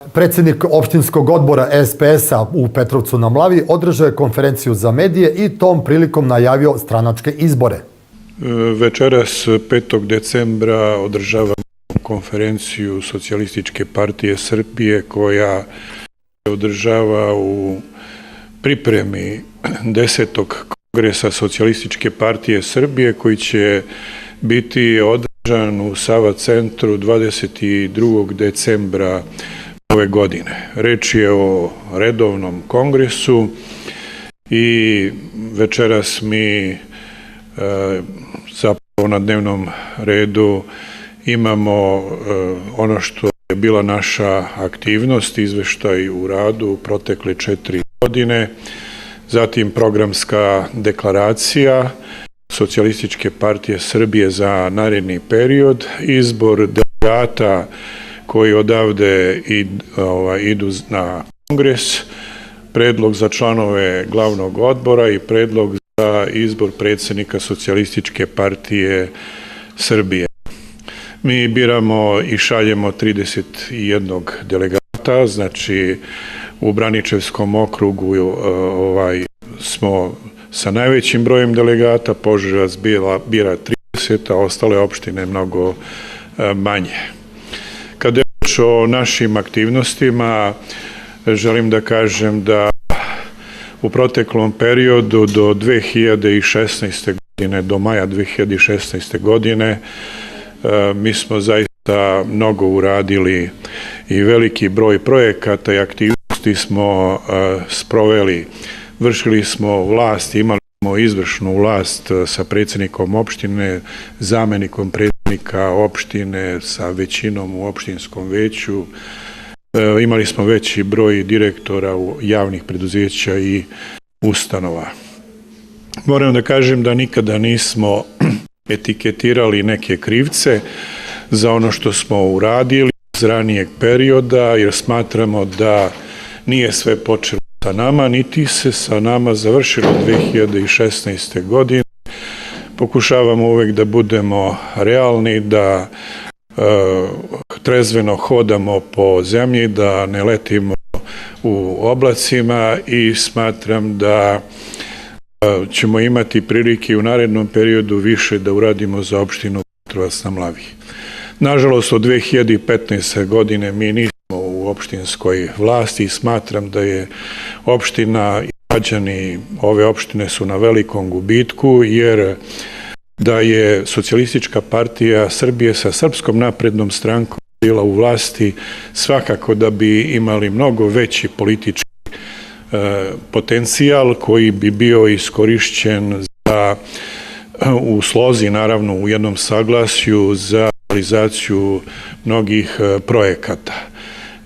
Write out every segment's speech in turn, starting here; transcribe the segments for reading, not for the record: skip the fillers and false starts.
Predsjednik opštinskog odbora SPS-a u Petrovcu na Mlavi održao je konferenciju za medije i tom prilikom najavio stranačke izbore. Večeras 5. decembra održavamo konferenciju Socijalističke partije Srbije koja se održava u pripremi 10. kongresa Socijalističke partije Srbije koji će biti održan u Sava centru 22. decembra ove godine. Reč je o redovnom kongresu i večeras mi zapravo na dnevnom redu imamo ono što je bila naša aktivnost, izveštaj u radu u protekle 4 godine, zatim programska deklaracija Socijalističke partije Srbije za naredni period, izbor delegata koji odavde idu na kongres, predlog za članove glavnog odbora i predlog za izbor predsjednika Socijalističke partije Srbije. Mi biramo i šaljemo 31 delegata, znači u Braničevskom okrugu smo sa najvećim brojem delegata, Požarevac bira 30, a ostale opštine mnogo manje. Kada je reč o našim aktivnostima, želim da kažem da u proteklom periodu do 2016. godine, do maja 2016. godine, mi smo zaista mnogo uradili i veliki broj projekata i aktivnosti smo sproveli. Vršili smo vlast, imali smo izvršnu vlast sa predsjednikom opštine, zamenikom predsjednika opštine, sa većinom u opštinskom veću. Imali smo veći broj direktora javnih preduzeća i ustanova. Moram da kažem da nikada nismo etiketirali neke krivce za ono što smo uradili iz ranijeg perioda, jer smatramo da nije sve počelo sa nama, niti se sa nama završilo 2016. godine. Pokušavamo uvek da budemo realni, da trezveno hodamo po zemlji, da ne letimo u oblacima i smatram da ćemo imati prilike u narednom periodu više da uradimo za opštinu Petrovac na Mlavi. Nažalost, od 2015. godine mi nismo u opštinskoj vlasti i smatram da je opština i građani ove opštine su na velikom gubitku, jer da je Socijalistička partija Srbije sa Srpskom naprednom strankom bila u vlasti, svakako da bi imali mnogo veći politički potencijal koji bi bio iskorišćen za, u slozi, naravno u jednom saglasju, za realizaciju mnogih projekata.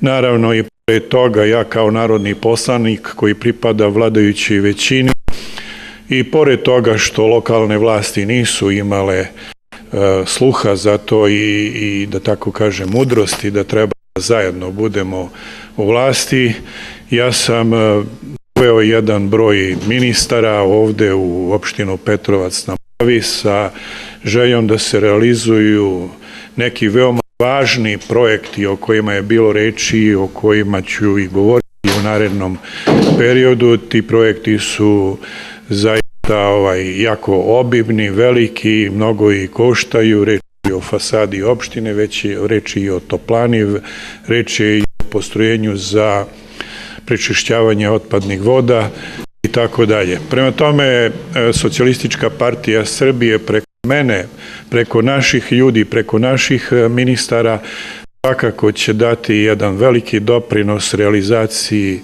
Naravno i pre toga ja kao narodni poslanik koji pripada vladajućoj većini i pored toga što lokalne vlasti nisu imale sluha za to i da tako kažem mudrosti da treba da zajedno budemo u vlasti, ja sam uveo jedan broj ministara ovde u opštinu Petrovac na Mlavi sa željom da se realizuju neki veoma važni projekti o kojima je bilo reči i o kojima ću i govoriti u narednom periodu. Ti projekti su zaista jako obimni, veliki, mnogo i koštaju, reč je o fasadi opštine, reč je i o toplani, reč je i o postrojenju za prečišćavanje otpadnih voda i tako dalje. Prema tome, Socijalistička partija Srbije preko mene, preko naših ljudi, preko naših ministara, svakako će dati jedan veliki doprinos realizaciji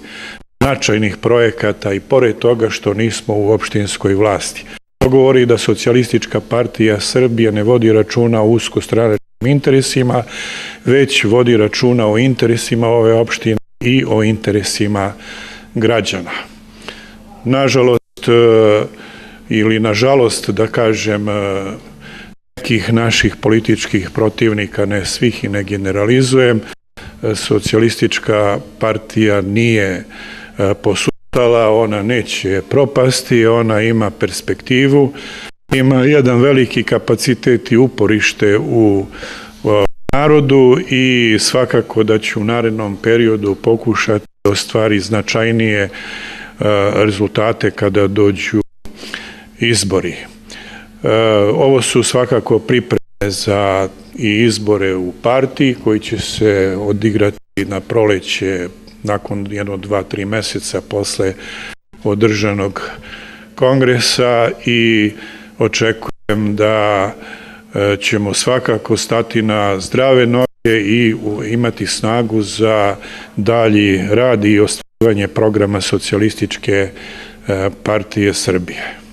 značajnih projekata i pored toga što nismo u opštinskoj vlasti. To govori da Socijalistička partija Srbije ne vodi računa o uskostranačkim interesima, već vodi računa o interesima ove opštine i o interesima građana. Nažalost, ili nažalost, da kažem, nekih naših političkih protivnika, ne svih i ne generalizujem, Socijalistička partija nije posustala, ona neće propasti, ona ima perspektivu, ima jedan veliki kapacitet i uporište u narodu i svakako da ću u narednom periodu pokušati da ostvari značajnije rezultate kada dođu izbori. Ovo su svakako pripreme za i izbore u partiji koji će se odigrati na proleće nakon 1, 2, 3 meseca posle održanog kongresa i očekujem da ćemo svakako stati na zdrave noge i imati snagu za dalji rad i ostvarivanje programa Socijalističke partije Srbije.